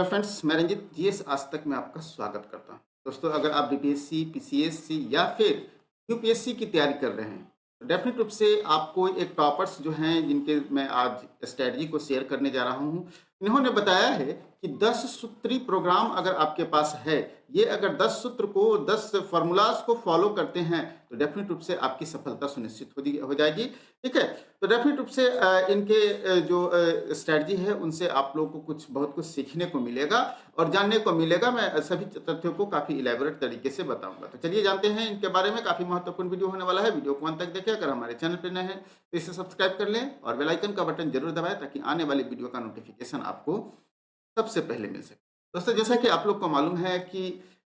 Hello friends, मैं Ranjit GS आज तक में आपका स्वागत करता हूं। दोस्तों, अगर आप बीपीएससी, पीसीएससी या फिर यूपीएससी की तैयारी कर रहे हैं तो डेफिनेट रूप से आपको एक टॉपर्स जो हैं जिनके मैं आज स्ट्रेटजी को शेयर करने जा रहा हूं, इन्होंने बताया है कि 10 सूत्री प्रोग्राम अगर आपके पास है, ये अगर 10 सूत्र को 10 फार्मूलाज को फॉलो करते हैं तो डेफिनेट रूप से आपकी सफलता सुनिश्चित हो जाएगी। ठीक है, तो डेफिनेट रूप से इनके जो स्ट्रैटेजी है उनसे आप लोगों को बहुत कुछ सीखने को मिलेगा और जानने को मिलेगा। मैं सभी तथ्यों को काफ़ी इलेबोरेट तरीके से बताऊंगा। तो चलिए जानते हैं इनके बारे में। काफ़ी महत्वपूर्ण वीडियो होने वाला है, वीडियो को अंत तक देखें। अगर हमारे चैनल पर नए हैं तो इसे सब्सक्राइब कर लें और बेल आइकन का बटन जरूर दबाएं ताकि आने वाली वीडियो का नोटिफिकेशन आपको सबसे पहले मिल सके। दोस्तों, जैसा कि आप लोग को मालूम है कि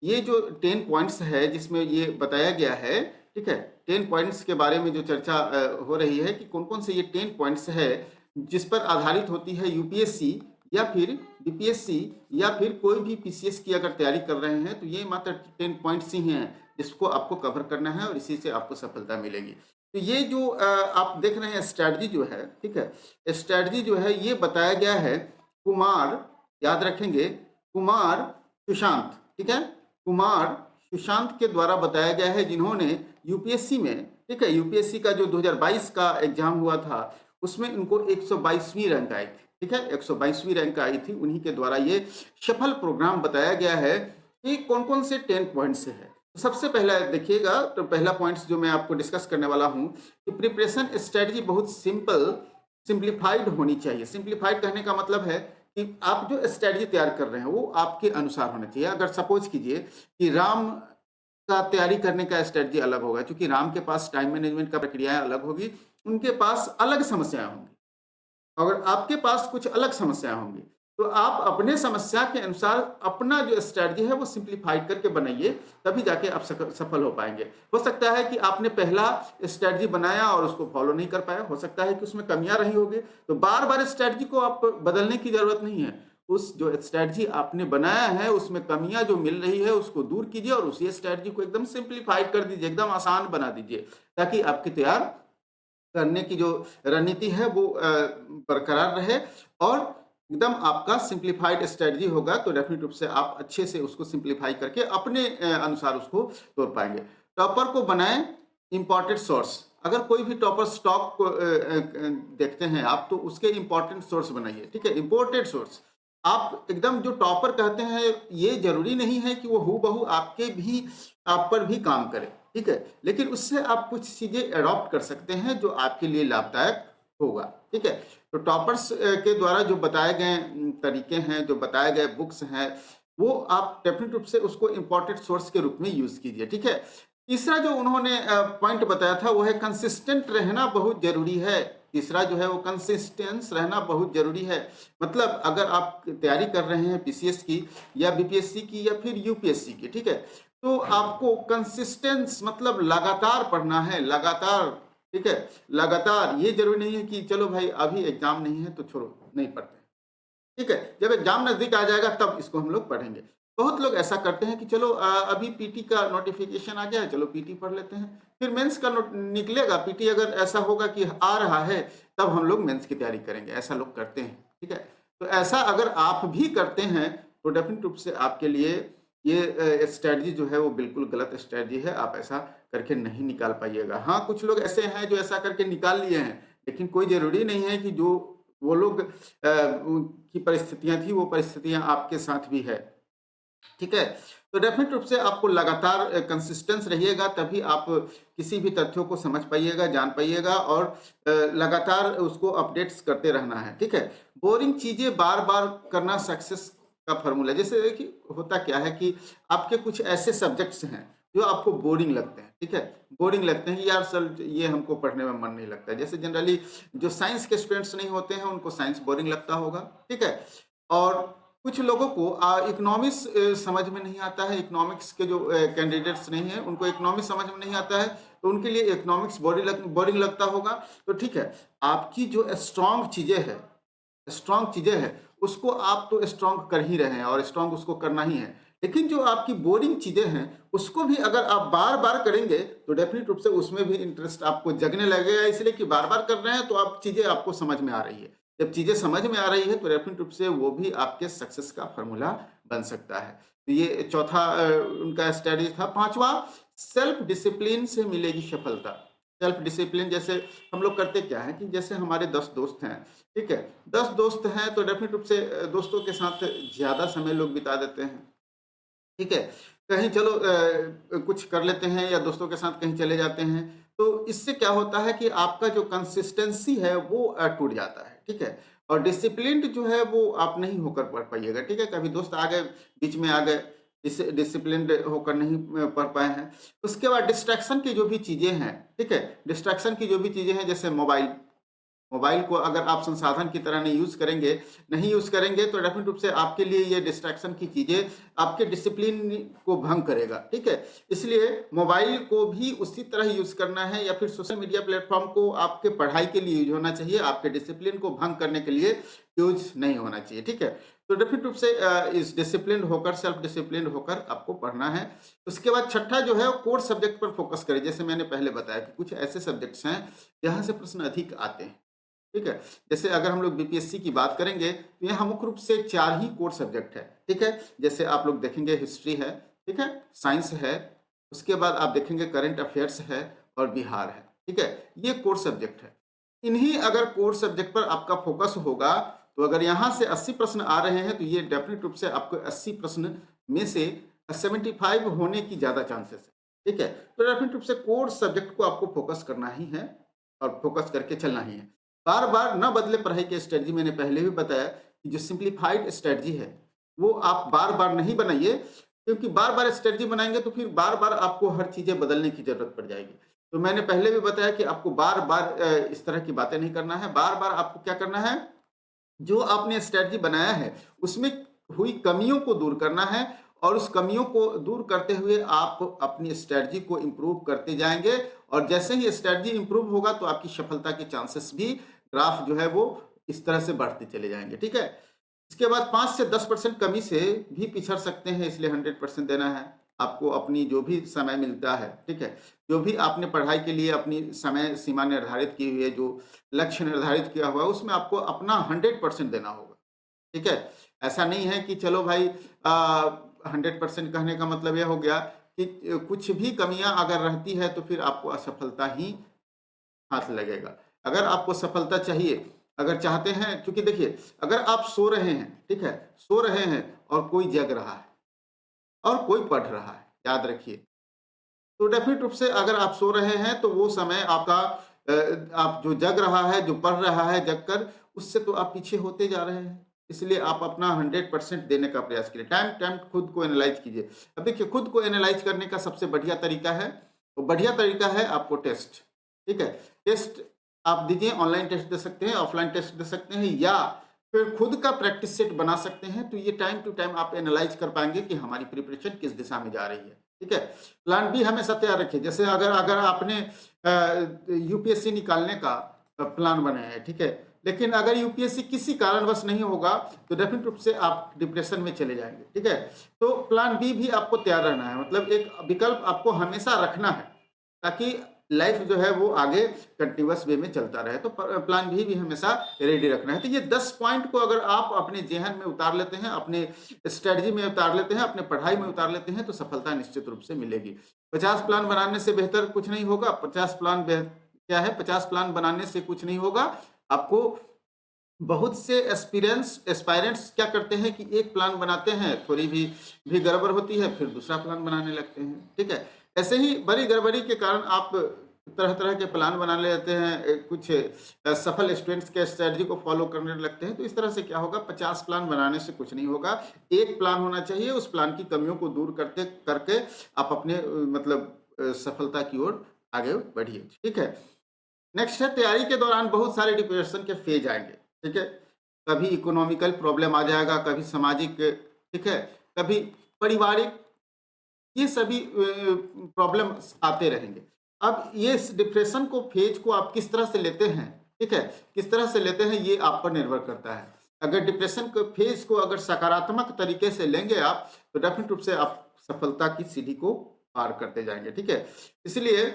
ये जो 10 पॉइंट्स है जिसमें ये बताया गया है, ठीक है, 10 पॉइंट्स के बारे में जो चर्चा हो रही है कि कौन कौन से ये 10 पॉइंट्स है जिस पर आधारित होती है यूपीएससी या फिर बीपीएससी या फिर कोई भी पीसीएस की अगर तैयारी कर रहे हैं, तो ये मात्र 10 पॉइंट्स ही हैं जिसको आपको कवर करना है और इसी से आपको सफलता मिलेगी। तो ये जो आप देख रहे हैं स्ट्रैटेजी जो है, ठीक है, स्ट्रैटेजी जो है ये बताया गया है कुमार, याद रखेंगे, कुमार सुशांत, ठीक है, कुमार सुशांत के द्वारा बताया गया है, जिन्होंने यूपीएससी में, ठीक है, यूपीएससी का जो 2022 का एग्जाम हुआ था उसमें इनको 122वीं रैंक आई थी। ठीक है, 122वीं रैंक आई थी, उन्हीं के द्वारा ये सफल प्रोग्राम बताया गया है कि कौन कौन से 10 पॉइंट्स से है। तो सबसे पहला देखिएगा, तो पहला पॉइंट्स जो मैं आपको डिस्कस करने वाला हूं कि प्रिपरेशन स्ट्रेटजी बहुत सिंप्लीफाइड होनी चाहिए। सिंप्लीफाइड कहने का मतलब है कि आप जो स्ट्रेटजी तैयार कर रहे हैं वो आपके अनुसार होना चाहिए। अगर सपोज कीजिए कि राम का तैयारी करने का स्ट्रेटजी अलग होगा, क्योंकि राम के पास टाइम मैनेजमेंट का प्रक्रियाएं अलग होगी, उनके पास अलग समस्याएं होंगी। अगर आपके पास कुछ अलग समस्याएं होंगी तो आप अपने समस्या के अनुसार अपना जो स्ट्रेटजी है वो सिंप्लीफाइड करके बनाइए, तभी जाके आप सफल हो पाएंगे। हो सकता है कि आपने पहला स्ट्रेटजी बनाया और उसको फॉलो नहीं कर पाया, हो सकता है कि उसमें कमियां रही होगी, तो बार बार स्ट्रेटजी को आप बदलने की जरूरत नहीं है। उस जो स्ट्रेटजी आपने बनाया है उसमें कमियां जो मिल रही है उसको दूर कीजिए और उसी स्ट्रेटजी को एकदम सिंप्लीफाइड कर दीजिए, एकदम आसान बना दीजिए, ताकि आपकी तैयार करने की जो रणनीति है वो बरकरार रहे और एकदम आपका सिंप्लीफाइड स्ट्रेटजी होगा। तो डेफिनेट रूप से आप अच्छे से उसको सिंप्लीफाई करके अपने अनुसार उसको तोड़ पाएंगे। टॉपर को बनाएं इंपॉर्टेंट सोर्स। अगर कोई भी टॉपर स्टॉक को देखते हैं आप, तो उसके इंपॉर्टेंट सोर्स बनाइए। ठीक है, इंपॉर्टेंट सोर्स आप एकदम जो टॉपर कहते हैं, ये जरूरी नहीं है कि वो हूबहू आप पर भी काम करे, ठीक है, लेकिन उससे आप कुछ चीजें एडॉप्ट कर सकते हैं जो आपके लिए लाभदायक होगा। ठीक है, तो टॉपर्स के द्वारा जो बताए गए तरीके हैं, जो बताए गए बुक्स हैं, वो आप डेफिनेट रूप से उसको इंपॉर्टेंट सोर्स के रूप में यूज कीजिए। ठीक है, तीसरा जो उन्होंने पॉइंट बताया था वो है कंसिस्टेंट रहना बहुत जरूरी है। तीसरा जो है वो कंसिस्टेंस रहना बहुत जरूरी है। मतलब अगर आप तैयारी कर रहे हैं पीसीएस की या बीपीएससी की या फिर यूपीएससी की, ठीक है, तो आपको कंसिस्टेंस मतलब लगातार पढ़ना है, लगातार। ठीक है, लगातार। ये जरूरी नहीं है कि चलो भाई अभी एग्जाम नहीं है तो छोड़ो, नहीं पढ़ते। ठीक है, जब एग्जाम नजदीक आ जाएगा तब इसको हम लोग पढ़ेंगे। बहुत लोग ऐसा करते हैं कि चलो अभी पीटी का नोटिफिकेशन आ गया है, चलो पीटी पढ़ लेते हैं, फिर मेंस का निकलेगा, पीटी अगर ऐसा होगा कि आ रहा है तब हम लोग मेंस की तैयारी करेंगे, ऐसा लोग करते हैं। ठीक है, तो ऐसा अगर आप भी करते हैं तो डेफिनेट रूप से आपके लिए ये स्ट्रेटजी जो है वो बिल्कुल गलत स्ट्रेटजी है। आप ऐसा करके नहीं निकाल पाइएगा। हाँ, कुछ लोग ऐसे हैं जो ऐसा करके निकाल लिए हैं, लेकिन कोई जरूरी नहीं है कि जो वो लोग की परिस्थितियां थी वो परिस्थितियां आपके साथ भी है। ठीक है, तो डेफिनेट रूप से आपको लगातार कंसिस्टेंस रहिएगा, तभी आप किसी भी तथ्यों को समझ पाइएगा, जान पाइएगा और लगातार उसको अपडेट्स करते रहना है। ठीक है, बोरिंग चीजें बार बार करना सक्सेस का फॉर्मूला। जैसे देखिए, होता क्या है कि आपके कुछ ऐसे सब्जेक्ट्स हैं जो आपको बोरिंग लगते हैं। ठीक है, बोरिंग लगते हैं कि यार सर ये हमको पढ़ने में मन नहीं लगता है। जैसे जनरली जो साइंस के स्टूडेंट्स नहीं होते हैं उनको साइंस बोरिंग लगता होगा। ठीक है, और कुछ लोगों को इकोनॉमिक्स समझ में नहीं आता है, इकोनॉमिक्स के जो कैंडिडेट्स नहीं है उनको इकोनॉमिक्स समझ में नहीं आता है, तो उनके लिए इकोनॉमिक्स बोरिंग लगता होगा। तो ठीक है, आपकी जो स्ट्रांग चीजें हैं उसको आप तो स्ट्रांग कर ही रहे हैं और स्ट्रांग उसको करना ही है, लेकिन जो आपकी बोरिंग चीजें हैं उसको भी अगर आप बार बार करेंगे तो डेफिनेट रूप से उसमें भी इंटरेस्ट आपको जगने लगेगा, इसलिए कि बार बार कर रहे हैं तो आप चीजें आपको समझ में आ रही है। जब चीज़ें समझ में आ रही है तो डेफिनेट रूप से वो भी आपके सक्सेस का फ़ॉर्मूला बन सकता है। तो ये चौथा उनका स्ट्रैटेजी था। 5वां, सेल्फ डिसिप्लिन से मिलेगी सफलता। सेल्फ डिसिप्लिन जैसे हम लोग करते क्या हैं कि जैसे हमारे 10 दोस्त हैं, ठीक है? 10 दोस्त हैं तो डेफिनेट रूप से दोस्तों के साथ ज़्यादा समय लोग बिता देते हैं। ठीक है? कहीं चलो कुछ कर लेते हैं या दोस्तों के साथ कहीं चले जाते हैं, तो इससे क्या होता है कि आपका जो कंसिस्टेंसी है वो टूट जाता है, ठीक है? और डिसिप्लिन्ड जो है वो आप नहीं होकर पढ़ पाइएगा, ठीक है? कभी दोस्त आ गए, बीच में आ गए, डिसिप्लिन्ड होकर नहीं पढ़ पाए हैं। उसके बाद डिस्ट्रैक्शन की जो भी चीज़ें हैं, ठीक है? डिस्ट्रैक्शन की जो भी चीज़ें हैं जैसे मोबाइल, मोबाइल को अगर आप संसाधन की तरह नहीं यूज़ करेंगे तो डेफिनेट रूप से आपके लिए ये डिस्ट्रैक्शन की चीज़ें आपके डिसिप्लिन को भंग करेगा, ठीक है? इसलिए मोबाइल को भी उसी तरह यूज़ करना है या फिर सोशल मीडिया प्लेटफ़ॉर्म को आपके पढ़ाई के लिए यूज़ होना चाहिए, आपके डिसिप्लिन को भंग करने के लिए यूज़ नहीं होना चाहिए, ठीक है? तो डेफिनेट रूप से इस डिसिप्लिन्ड होकर, सेल्फ डिसिप्लिन्ड होकर आपको पढ़ना है। उसके बाद छठा जो है वो कोर सब्जेक्ट पर फ़ोकस करें। जैसे मैंने पहले बताया कि कुछ ऐसे सब्जेक्ट्स हैं, जहाँ से प्रश्न अधिक आते हैं। ठीक है? जैसे अगर हम लोग बीपीएससी की बात करेंगे, तो यहाँ मुख्य रूप से 4 ही कोर सब्जेक्ट है, ठीक है? जैसे आप लोग देखेंगे हिस्ट्री है, ठीक है? साइंस है, उसके बाद आप देखेंगे करंट अफेयर्स है और बिहार है, ठीक है? ये कोर सब्जेक्ट है। इन्हीं अगर कोर सब्जेक्ट पर आपका फोकस होगा, तो अगर यहाँ से 80 प्रश्न आ रहे हैं, तो ये डेफिनिट रूप से आपको 80 प्रश्न में से 75 होने की ज़्यादा चांसेस है, ठीक है? तो डेफिनिट रूप से कोर सब्जेक्ट को आपको फोकस करना ही है और फोकस करके चलना ही है। बार-बार ना बदले पढ़ाई की स्ट्रेटजी, मैंने पहले भी बताया कि जो सिंप्लीफाइड स्ट्रेटजी है, वो आप बार-बार नहीं बनाइए, क्योंकि बार-बार स्ट्रेटजी बनाएँगे तो फिर बार-बार आपको हर चीज़ें बदलने की ज़रूरत पड़ जाएगी। तो मैंने पहले भी बताया कि आपको बार-बार इस तरह की बातें नहीं करना है, बार-बार आपको क्या करना है, जो आपने स्ट्रेटजी बनाया है, उसमें हुई कमियों को दूर करना है और उस कमियों को दूर करते हुए आप अपनी स्ट्रेटजी को इम्प्रूव करते जाएँगे और जैसे ही स्ट्रेटजी इम्प्रूव होगा तो आपकी सफलता के चांसेस भी ग्राफ जो है वो इस तरह से बढ़ते चले जाएँगे, ठीक है? इसके बाद 5 से 10% कमी से भी पिछड़ सकते हैं, इसलिए 100% देना है। आपको अपनी जो भी समय मिलता है, ठीक है? जो भी आपने पढ़ाई के लिए अपनी समय सीमा निर्धारित की हुई है, जो लक्ष्य निर्धारित किया हुआ है, उसमें आपको अपना 100% देना होगा, ठीक है? ऐसा नहीं है कि चलो भाई 100% कहने का मतलब ये हो गया कि कुछ भी कमियाँ अगर रहती है तो फिर आपको असफलता ही हाथ लगेगा। अगर आपको सफलता चाहिए, अगर चाहते हैं, क्योंकि देखिए अगर आप सो रहे हैं, ठीक है? सो रहे हैं और कोई जग रहा है और कोई पढ़ रहा है, याद रखिए। तो डेफ़िनिट रूप से अगर आप सो रहे हैं तो वो समय आपका आप जो जग रहा है, जो पढ़ रहा है जग कर, उससे तो आप पीछे होते जा रहे हैं। इसलिए आप अपना 100% देने का प्रयास कीजिए। टाइम टाइम खुद को एनालाइज़ कीजिए। अब देखिए खुद को एनालाइज़ करने का सबसे बढ़िया तरीका है, तो बढ़िया तरीका है आपको टेस्ट, ठीक है? टेस्ट आप दीजिए, ऑनलाइन टेस्ट दे सकते हैं, ऑफलाइन टेस्ट दे सकते हैं या फिर खुद का प्रैक्टिस सेट बना सकते हैं। तो ये टाइम टू टाइम आप एनालाइज़ कर पाएँगे कि हमारी प्रिपरेशन किस दिशा में जा रही है, ठीक है? प्लान बी हमेशा तैयार रखिए। जैसे अगर अगर आपने यूपीएससी निकालने का प्लान बनाया है, ठीक है? लेकिन अगर यूपीएससी किसी कारणवश नहीं होगा, तो डेफिनिट रूप से आप डिप्रेशन में चले जाएँगे, ठीक है? तो प्लान बी भी आपको तैयार रहना है, मतलब एक विकल्प आपको हमेशा रखना है, ताकि लाइफ जो है वो आगे कंटिन्यूअस वे में चलता रहे। तो प्लान बी भी हमेशा रेडी रखना है। तो ये 10 पॉइंट को अगर आप अपने ज़हन में उतार लेते हैं, अपने स्ट्रैटेजी में उतार लेते हैं, अपने पढ़ाई में उतार लेते हैं, तो सफलता निश्चित रूप से मिलेगी। 50 प्लान बनाने से बेहतर कुछ नहीं होगा। 50 प्लान क्या है, 50 प्लान बनाने से कुछ नहीं होगा। आपको बहुत से एस्पायरेंट्स क्या करते हैं कि एक प्लान बनाते हैं, थोड़ी भी गड़बड़ होती है, फिर दूसरा प्लान बनाने लगते हैं, ठीक है? ऐसे ही बड़ी गड़बड़ी के कारण आप तरह-तरह के प्लान बना लेते हैं, कुछ सफल स्टूडेंट्स के स्ट्रैटेजी को फॉलो करने लगते हैं, तो इस तरह से क्या होगा, 50 प्लान बनाने से कुछ नहीं होगा। एक प्लान होना चाहिए, उस प्लान की कमियों को दूर करके आप अपने सफलता की ओर आगे बढ़िए, ठीक है? नेक्स्ट है, तैयारी के दौरान बहुत सारे डिप्रेशन के फेज आएँगे, ठीक है? कभी इकोनॉमिकल प्रॉब्लम आ जाएगा, कभी सामाजिक, ठीक है? कभी पारिवारिक, ये सभी प्रॉब्लम्स आते रहेंगे। अब ये इस डिप्रेशन को फेज को आप किस तरह से लेते हैं, ठीक है? किस तरह से लेते हैं ये आप पर निर्भर करता है। अगर डिप्रेशन के फेज को अगर सकारात्मक तरीके से लेंगे आप, तो डेफिनिट रूप से आप सफलता की सीढ़ी को पार करते जाएँगे, ठीक है? इसलिए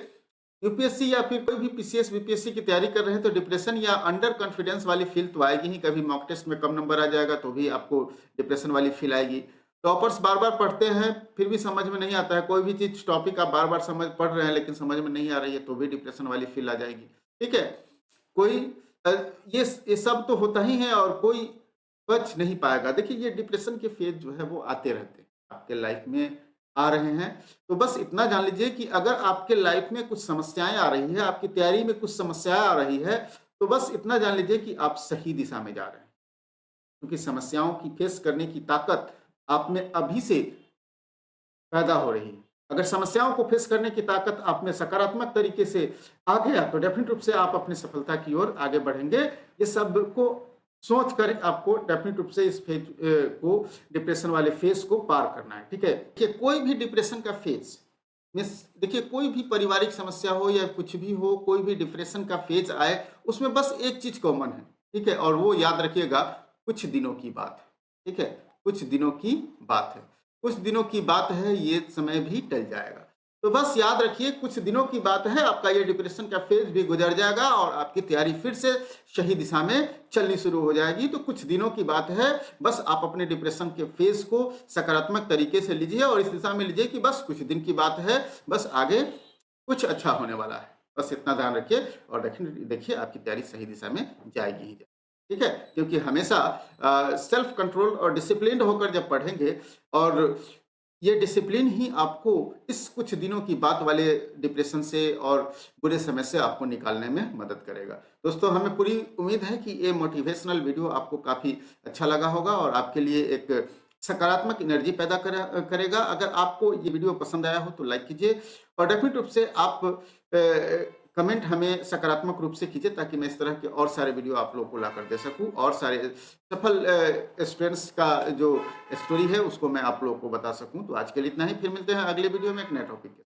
यूपीएससी या फिर कोई भी पीसीएस बीपीएससी की तैयारी कर रहे हैं तो डिप्रेशन या अंडर कॉन्फिडेंस वाली फील तो आएगी ही। कभी मॉक टेस्ट में कम नंबर आ जाएगा तो भी आपको डिप्रेशन वाली फील आएगी। टॉपर्स बार बार पढ़ते हैं फिर भी समझ में नहीं आता है, कोई भी चीज टॉपिक आप बार बार समझ पढ़ रहे हैं लेकिन समझ में नहीं आ रही है तो भी डिप्रेशन वाली फील आ जाएगी। ठीक है, कोई अ, ये सब तो होता ही है और कोई बच नहीं पाएगा। देखिए ये डिप्रेशन के फेज जो है वो आते रहते हैं आपके लाइफ में, आ रहे हैं। तो बस इतना जान लीजिए कि अगर आपके लाइफ में कुछ समस्याएं आ रही है, आपकी तैयारी में कुछ समस्याएं आ रही है, तो बस इतना जान लीजिए कि आप सही दिशा में जा रहे हैं, क्योंकि समस्याओं की फेस करने की ताकत आप में अभी से पैदा हो रही है। अगर समस्याओं को फेस करने की ताकत आप में सकारात्मक तरीके से आ गया तो डेफिनेट रूप से आप अपनी सफलता की ओर आगे बढ़ेंगे। ये सब को सोच कर आपको डेफिनेट रूप से इस फेज को, डिप्रेशन वाले फेज को पार करना है। ठीक है, देखिए कोई भी डिप्रेशन का फेज में, देखिए कोई भी पारिवारिक समस्या हो या कुछ भी हो, कोई भी डिप्रेशन का फेज आए उसमें बस एक चीज कॉमन है। ठीक है, और वो याद रखिएगा, कुछ दिनों की बात है। ठीक है, कुछ दिनों की बात है, कुछ दिनों की बात है, ये समय भी टल जाएगा। तो बस याद रखिए कुछ दिनों की बात है, आपका ये डिप्रेशन का फेज भी गुजर जाएगा और आपकी तैयारी फिर से सही दिशा में चलनी शुरू हो जाएगी। तो कुछ दिनों की बात है, बस आप अपने डिप्रेशन के फेज को सकारात्मक तरीके से लीजिए और इस दिशा में लीजिए कि बस कुछ दिन की बात है, बस आगे कुछ अच्छा होने वाला है। बस इतना ध्यान रखिए और देखिए आपकी तैयारी सही दिशा में जाएगी ही जाएगी। ठीक है, क्योंकि हमेशा सेल्फ कंट्रोल और डिसिप्लिन्ड होकर जब पढ़ेंगे और ये डिसिप्लिन ही आपको इस कुछ दिनों की बात वाले डिप्रेशन से और बुरे समय से आपको निकालने में मदद करेगा। दोस्तों हमें पूरी उम्मीद है कि ये मोटिवेशनल वीडियो आपको काफ़ी अच्छा लगा होगा और आपके लिए एक सकारात्मक एनर्जी पैदा करेगा। अगर आपको ये वीडियो पसंद आया हो तो लाइक कीजिए और डेफिनेट रूप से आप कमेंट हमें सकारात्मक रूप से कीजिए ताकि मैं इस तरह के और सारे वीडियो आप लोगों को ला कर दे सकूं और सारे सफल स्टूडेंट्स का जो स्टोरी है उसको मैं आप लोगों को बता सकूं। तो आज के लिए इतना ही, फिर मिलते हैं अगले वीडियो में एक नए टॉपिक के साथ।